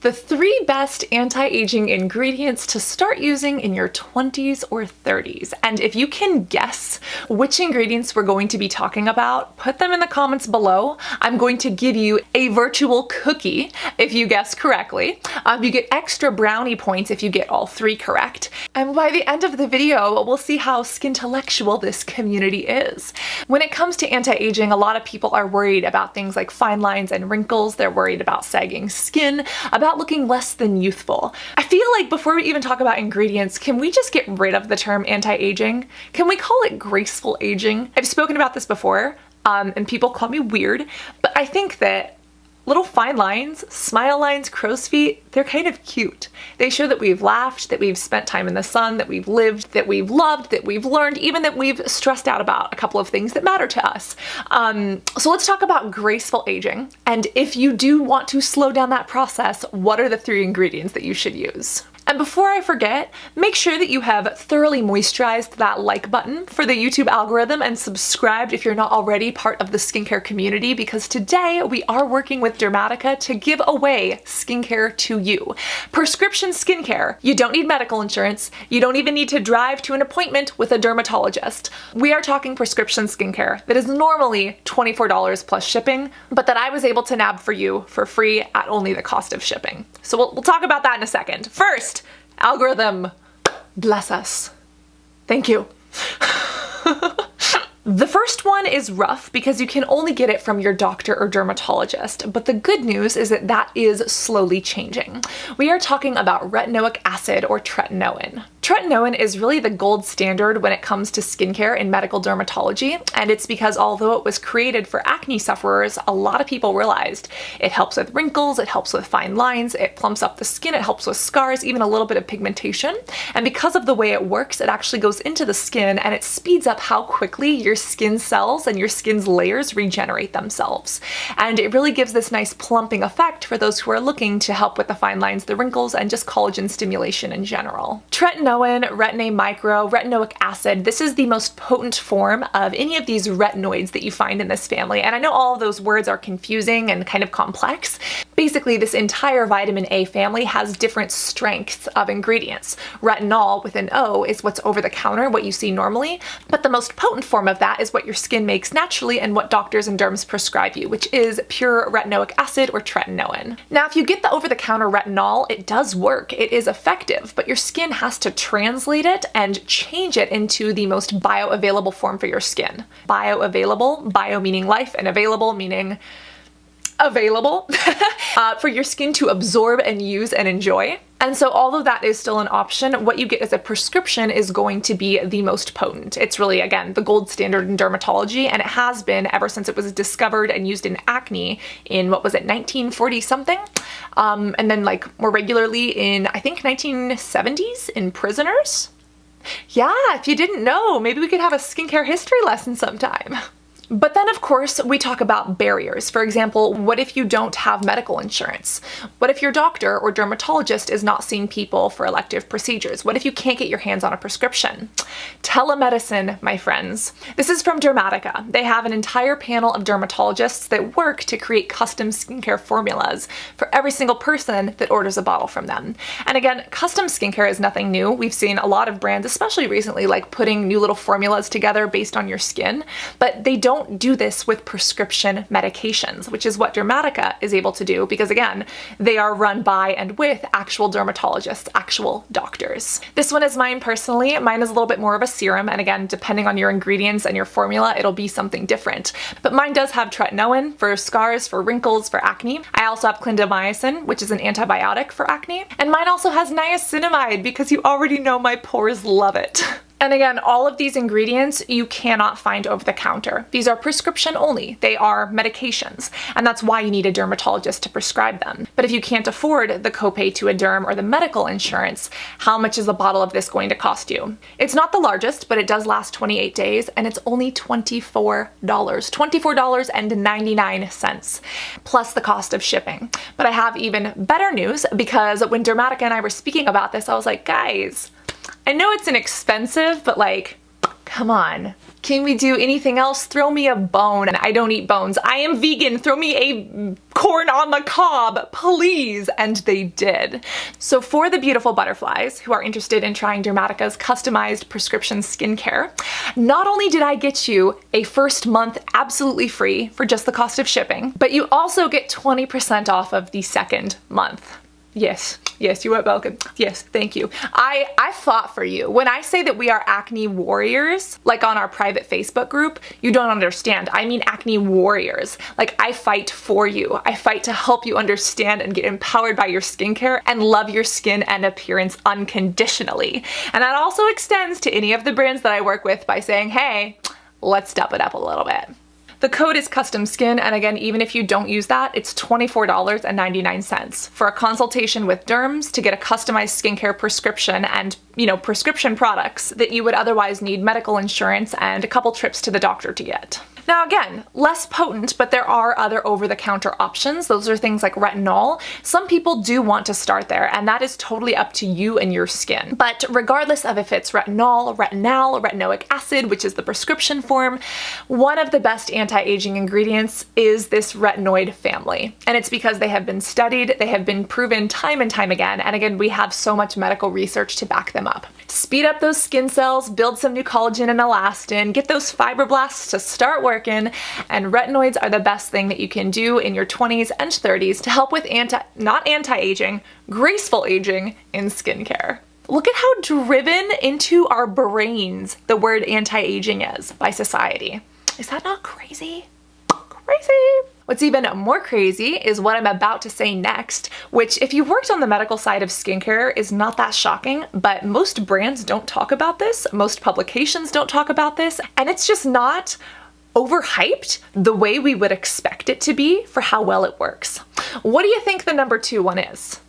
The 3 best anti-aging ingredients to start using in your 20s or 30s. And if you can guess which ingredients we're going to be talking about, put them in the comments below. I'm going to give you a virtual cookie if you guess correctly. You get extra brownie points if you get all 3 correct. And by the end of the video, we'll see how skintellectual this community is. When it comes to anti-aging, a lot of people are worried about things like fine lines and wrinkles. They're worried about sagging skin, about looking less than youthful. I feel like before we even talk about ingredients, can we just get rid of the term anti-aging? Can we call it graceful aging? I've spoken about this before, and people call me weird, but I think that little fine lines, smile lines, crow's feet, they're kind of cute. They show that we've laughed, that we've spent time in the sun, that we've lived, that we've loved, that we've learned, even that we've stressed out about a couple of things that matter to us. So let's talk about graceful aging. And if you do want to slow down that process, what are the 3 ingredients that you should use? And before I forget, make sure that you have thoroughly moisturized that like button for the YouTube algorithm and subscribed if you're not already part of the skincare community, because today we are working with Dermatica to give away skincare to you. Prescription skincare. You don't need medical insurance. You don't even need to drive to an appointment with a dermatologist. We are talking prescription skincare that is normally $24 plus shipping, but that I was able to nab for you for free at only the cost of shipping. So we'll talk about that in a second. First, algorithm, bless us. Thank you. The first one is rough because you can only get it from your doctor or dermatologist, but the good news is that that is slowly changing. We are talking about retinoic acid, or tretinoin. Tretinoin is really the gold standard when it comes to skincare in medical dermatology, and it's because although it was created for acne sufferers, a lot of people realized it helps with wrinkles, it helps with fine lines, it plumps up the skin, it helps with scars, even a little bit of pigmentation. And because of the way it works, it actually goes into the skin and it speeds up how quickly your skin cells and your skin's layers regenerate themselves. And it really gives this nice plumping effect for those who are looking to help with the fine lines, the wrinkles, and just collagen stimulation in general. Tretinoin, Retin-a micro, retinoic acid, this is the most potent form of any of these retinoids that you find in this family. And I know all of those words are confusing and kind of complex. Basically, this entire vitamin A family has different strengths of ingredients. Retinol, with an O, is what's over the counter, what you see normally, but the most potent form of that is what your skin makes naturally and what doctors and derms prescribe you, which is pure retinoic acid, or tretinoin. Now, if you get the over-the-counter retinol, it does work, it is effective, but your skin has to translate it and change it into the most bioavailable form for your skin. Bioavailable, bio meaning life, and available meaning available for your skin to absorb and use and enjoy. And so although that is still an option, what you get as a prescription is going to be the most potent. It's really, again, the gold standard in dermatology, and it has been ever since it was discovered and used in acne in, what was it, 1940 something? And then like more regularly in, I think, 1970s in prisoners. Yeah, if you didn't know, maybe we could have a skincare history lesson sometime. But then, of course, we talk about barriers. For example, what if you don't have medical insurance? What if your doctor or dermatologist is not seeing people for elective procedures? What if you can't get your hands on a prescription? Telemedicine, my friends. This is from Dermatica. They have an entire panel of dermatologists that work to create custom skincare formulas for every single person that orders a bottle from them. And again, custom skincare is nothing new. We've seen a lot of brands, especially recently, like putting new little formulas together based on your skin, but they don't do this with prescription medications, which is what Dermatica is able to do because, again, they are run by and with actual dermatologists, actual doctors. This one is mine personally. Mine is a little bit more of a serum, and again, depending on your ingredients and your formula, it'll be something different. But mine does have tretinoin for scars, for wrinkles, for acne. I also have clindamycin, which is an antibiotic for acne. And mine also has niacinamide because you already know my pores love it. And again, all of these ingredients you cannot find over the counter. These are prescription only. They are medications, and that's why you need a dermatologist to prescribe them. But if you can't afford the copay to a derm or the medical insurance, how much is a bottle of this going to cost you? It's not the largest, but it does last 28 days, and it's only $24. $24.99, plus the cost of shipping. But I have even better news, because when Dermatica and I were speaking about this, I was like, guys, I know it's inexpensive, but like, come on. Can we do anything else? Throw me a bone. I don't eat bones. I am vegan. Throw me a corn on the cob, please. And they did. So for the beautiful butterflies who are interested in trying Dermatica's customized prescription skincare, not only did I get you a first month absolutely free for just the cost of shipping, but you also get 20% off of the second month. Yes, you are welcome. Yes, thank you. I fought for you. When I say that we are acne warriors, like on our private Facebook group, you don't understand. I mean acne warriors. Like, I fight for you. I fight to help you understand and get empowered by your skincare and love your skin and appearance unconditionally. And that also extends to any of the brands that I work with by saying, hey, let's step it up a little bit. The code is custom skin, and again, even if you don't use that, it's $24.99 for a consultation with derms to get a customized skincare prescription and, prescription products that you would otherwise need medical insurance and a couple trips to the doctor to get. Now again, less potent, but there are other over-the-counter options. Those are things like retinol. Some people do want to start there, and that is totally up to you and your skin. But regardless of if it's retinol, retinal, retinoic acid, which is the prescription form, one of the best anti-aging ingredients is this retinoid family. And it's because they have been studied, they have been proven time and time again, and again, we have so much medical research to back them up. Speed up those skin cells, build some new collagen and elastin, get those fibroblasts to start working, and retinoids are the best thing that you can do in your 20s and 30s to help with not anti-aging, graceful aging in skincare. Look at how driven into our brains the word anti-aging is by society. Is that not crazy? Crazy. What's even more crazy is what I'm about to say next, which if you worked on the medical side of skincare is not that shocking, but most brands don't talk about this, most publications don't talk about this, and it's just not overhyped the way we would expect it to be for how well it works. What do you think the number 2 one is?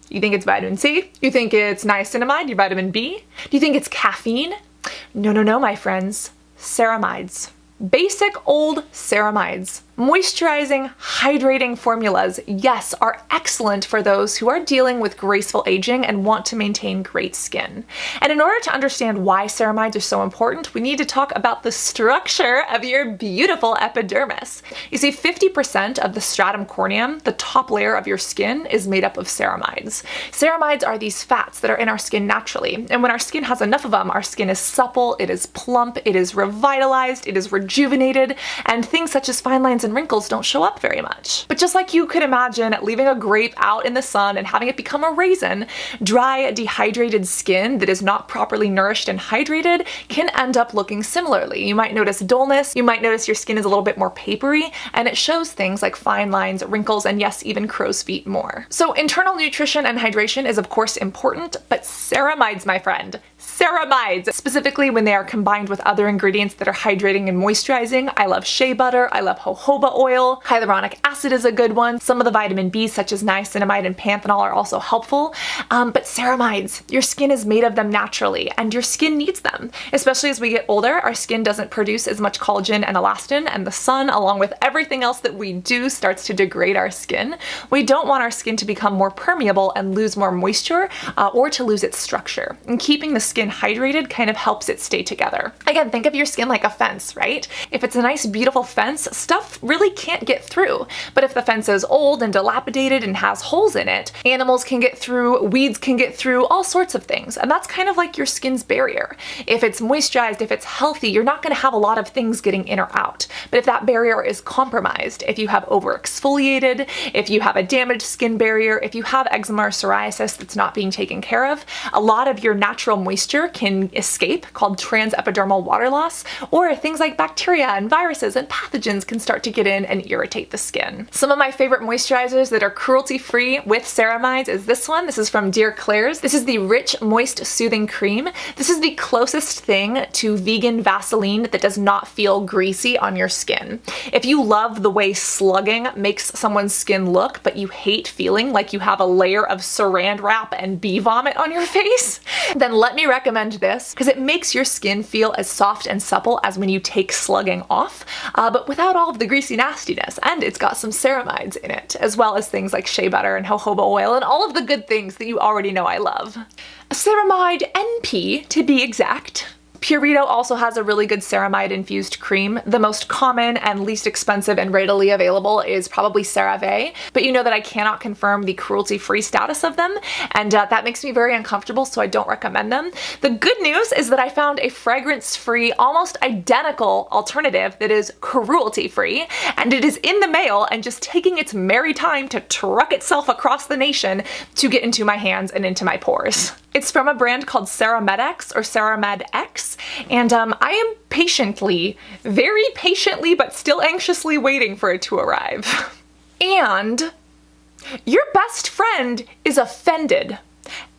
You think it's vitamin C? You think it's niacinamide, your vitamin B? Do you think it's caffeine? No, my friends. Ceramides. Basic old ceramides. Moisturizing, hydrating formulas, yes, are excellent for those who are dealing with graceful aging and want to maintain great skin. And in order to understand why ceramides are so important, we need to talk about the structure of your beautiful epidermis. You see, 50% of the stratum corneum, the top layer of your skin, is made up of ceramides. Ceramides are these fats that are in our skin naturally, and when our skin has enough of them, our skin is supple, it is plump, it is revitalized, it is rejuvenated, and things such as fine lines and wrinkles don't show up very much. But just like you could imagine leaving a grape out in the sun and having it become a raisin, dry, dehydrated skin that is not properly nourished and hydrated can end up looking similarly. You might notice dullness, you might notice your skin is a little bit more papery, and it shows things like fine lines, wrinkles, and yes, even crow's feet more. So internal nutrition and hydration is of course important, but ceramides, my friend, ceramides, specifically when they are combined with other ingredients that are hydrating and moisturizing. I love shea butter, I love jojoba oil, hyaluronic acid is a good one. Some of the vitamin B such as niacinamide and panthenol are also helpful, but ceramides, your skin is made of them naturally and your skin needs them. Especially as we get older, our skin doesn't produce as much collagen and elastin, and the sun, along with everything else that we do, starts to degrade our skin. We don't want our skin to become more permeable and lose more moisture or to lose its structure. And keeping the skin hydrated kind of helps it stay together. Again, think of your skin like a fence, right? If it's a nice, beautiful fence, stuff really can't get through. But if the fence is old and dilapidated and has holes in it, animals can get through, weeds can get through, all sorts of things. And that's kind of like your skin's barrier. If it's moisturized, if it's healthy, you're not going to have a lot of things getting in or out. But if that barrier is compromised, if you have over-exfoliated, if you have a damaged skin barrier, if you have eczema or psoriasis that's not being taken care of, a lot of your natural moisture can escape, called transepidermal water loss, or things like bacteria and viruses and pathogens can start to get in and irritate the skin. Some of my favorite moisturizers that are cruelty-free with ceramides is this one. This is from Dear Claire's. This is the Rich Moist Soothing Cream. This is the closest thing to vegan Vaseline that does not feel greasy on your skin. If you love the way slugging makes someone's skin look, but you hate feeling like you have a layer of saran wrap and bee vomit on your face, then let me recommend this, because it makes your skin feel as soft and supple as when you take slugging off, but without all of the greasy nastiness, and it's got some ceramides in it, as well as things like shea butter and jojoba oil and all of the good things that you already know I love. Ceramide NP, to be exact, Purito also has a really good ceramide infused cream. The most common and least expensive and readily available is probably Cerave, but you know that I cannot confirm the cruelty-free status of them, and that makes me very uncomfortable, so I don't recommend them. The good news is that I found a fragrance-free, almost identical alternative that is cruelty-free, and it is in the mail and just taking its merry time to truck itself across the nation to get into my hands and into my pores. It's from a brand called Ceramides or Ceramides, and I am patiently, very patiently, but still anxiously waiting for it to arrive. And your best friend is offended.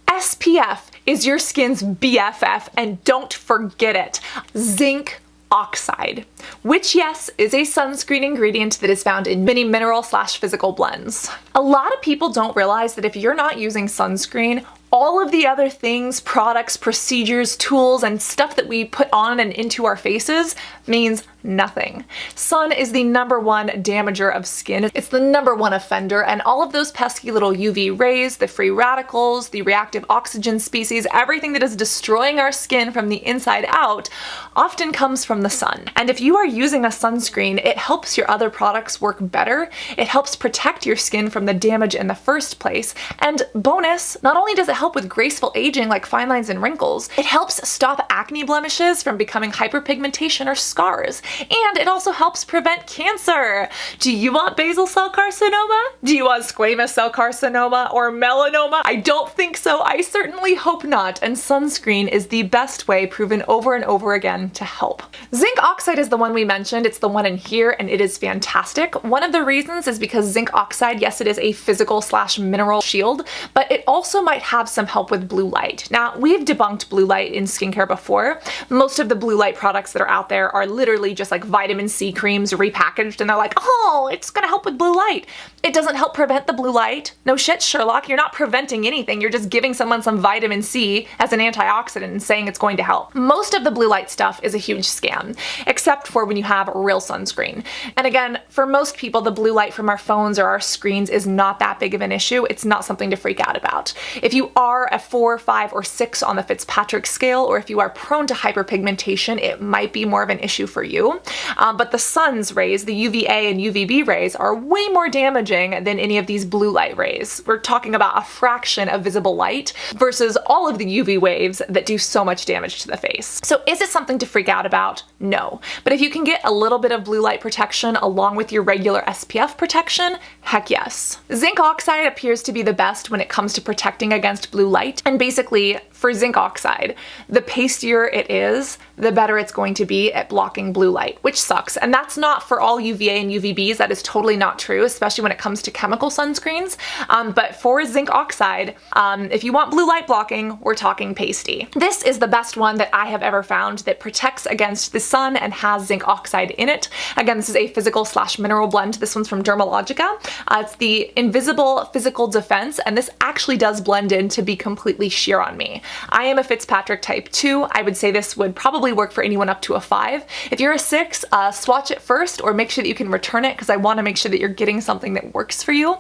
SPF is your skin's BFF, and don't forget it. Zinc Oxide, which, yes, is a sunscreen ingredient that is found in many mineral/physical blends. A lot of people don't realize that if you're not using sunscreen, all of the other things, products, procedures, tools, and stuff that we put on and into our faces means nothing. Sun is the #1 damager of skin. It's the #1 offender, and all of those pesky little UV rays, the free radicals, the reactive oxygen species, everything that is destroying our skin from the inside out often comes from the sun. And if you are using a sunscreen, it helps your other products work better. It helps protect your skin from the damage in the first place. And bonus, not only does it help with graceful aging like fine lines and wrinkles, it helps stop acne blemishes from becoming hyperpigmentation or scars. And it also helps prevent cancer. Do you want basal cell carcinoma? Do you want squamous cell carcinoma or melanoma? I don't think so. I certainly hope not. And sunscreen is the best way, proven over and over again, to help. Zinc oxide is the one we mentioned. It's the one in here, and it is fantastic. One of the reasons is because zinc oxide, yes, it is a physical/mineral shield, but it also might have some help with blue light. Now, we've debunked blue light in skincare before. Most of the blue light products that are out there are literally just like vitamin C creams repackaged, and they're like, oh, it's gonna help with blue light. It doesn't help prevent the blue light. No shit, Sherlock, you're not preventing anything. You're just giving someone some vitamin C as an antioxidant and saying it's going to help. Most of the blue light stuff is a huge scam, except for when you have real sunscreen. And again, for most people, the blue light from our phones or our screens is not that big of an issue. It's not something to freak out about. If you are a 4, 5, or 6 on the Fitzpatrick scale, or if you are prone to hyperpigmentation, it might be more of an issue for you. But the sun's rays, the UVA and UVB rays, are way more damaging than any of these blue light rays. We're talking about a fraction of visible light versus all of the UV waves that do so much damage to the face. So is it something to freak out about? No. But if you can get a little bit of blue light protection along with your regular SPF protection, heck yes. Zinc oxide appears to be the best when it comes to protecting against blue light. And basically, for zinc oxide, the pastier it is, the better it's going to be at blocking blue light, which sucks. And that's not for all UVA and UVBs. That is totally not true, especially when it comes to chemical sunscreens. But for zinc oxide, if you want blue light blocking, we're talking pasty. This is the best one that I have ever found that protects against the sun and has zinc oxide in it. Again, this is a physical/mineral blend. This one's from Dermatica. It's the Invisible Physical Defense, and this actually does blend in to be completely sheer on me. I am a Fitzpatrick type 2. I would say this would probably work for anyone up to a 5. If you're a 6, swatch it first or make sure that you can return it, because I want to make sure that you're getting something that works for you.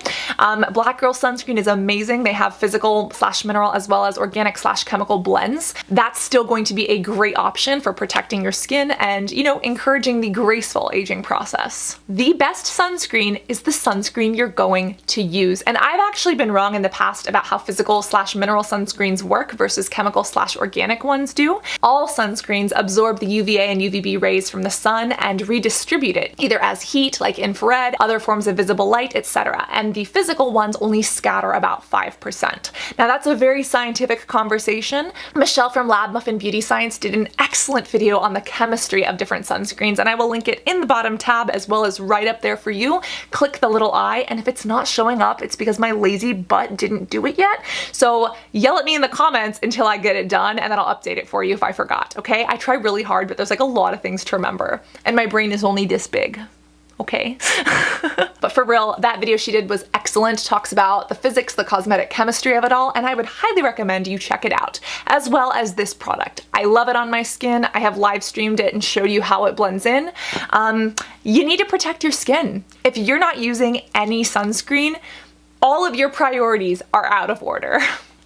Black Girl Sunscreen is amazing. They have physical/mineral as well as organic/chemical blends. That's still going to be a great option for protecting your skin and, you know, encouraging the graceful aging process. The best sunscreen is the sunscreen you're going to use. And I've actually been wrong in the past about how physical/mineral sunscreens work versus chemical/organic ones do. All sunscreens absorb the UVA and UVB rays from the sun and redistribute it, either as heat, like infrared, other forms of visible light, etc. And the physical ones only scatter about 5%. Now that's a very scientific conversation. Michelle from Lab Muffin Beauty Science did an excellent video on the chemistry of different sunscreens, and I will link it in the bottom tab as well as right up there for you. Click the little eye, and if it's not showing up, it's because my lazy butt didn't do it yet. So yell at me in the comments until I get it done, and then I'll update it for you if I forgot, okay? I try really hard, but there's like a lot of things to remember, and my brain is only this big. Okay. But for real, that video she did was excellent. Talks about the physics, the cosmetic chemistry of it all, and I would highly recommend you check it out, as well as this product. I love it on my skin. I have live streamed it and showed you how it blends in. You need to protect your skin. If you're not using any sunscreen, all of your priorities are out of order.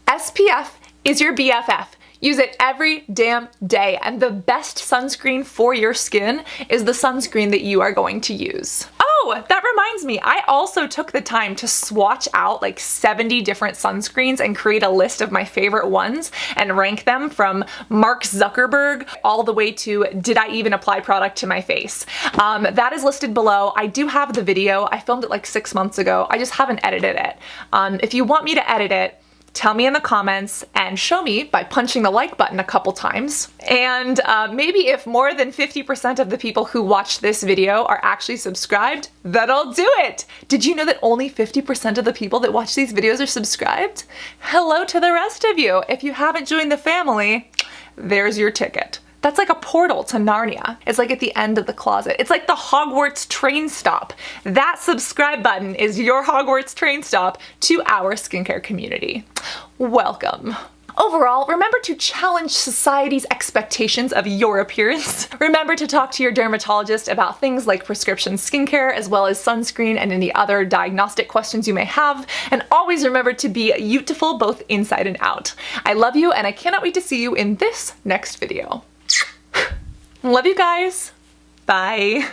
SPF is your BFF. Use it every damn day, and the best sunscreen for your skin is the sunscreen that you are going to use. Oh, that reminds me, I also took the time to swatch out like 70 different sunscreens and create a list of my favorite ones and rank them from Mark Zuckerberg all the way to did I even apply product to my face. That is listed below. I do have the video. I filmed it like 6 months ago. I just haven't edited it. If you want me to edit it, tell me in the comments and show me by punching the like button a couple times. And maybe if more than 50% of the people who watch this video are actually subscribed, then I'll do it! Did you know that only 50% of the people that watch these videos are subscribed? Hello to the rest of you! If you haven't joined the family, there's your ticket. That's like a portal to Narnia. It's like at the end of the closet. It's like the Hogwarts train stop. That subscribe button is your Hogwarts train stop to our skincare community. Welcome. Overall, remember to challenge society's expectations of your appearance. Remember to talk to your dermatologist about things like prescription skincare, as well as sunscreen and any other diagnostic questions you may have. And always remember to be beautiful both inside and out. I love you, and I cannot wait to see you in this next video. Love you guys. Bye.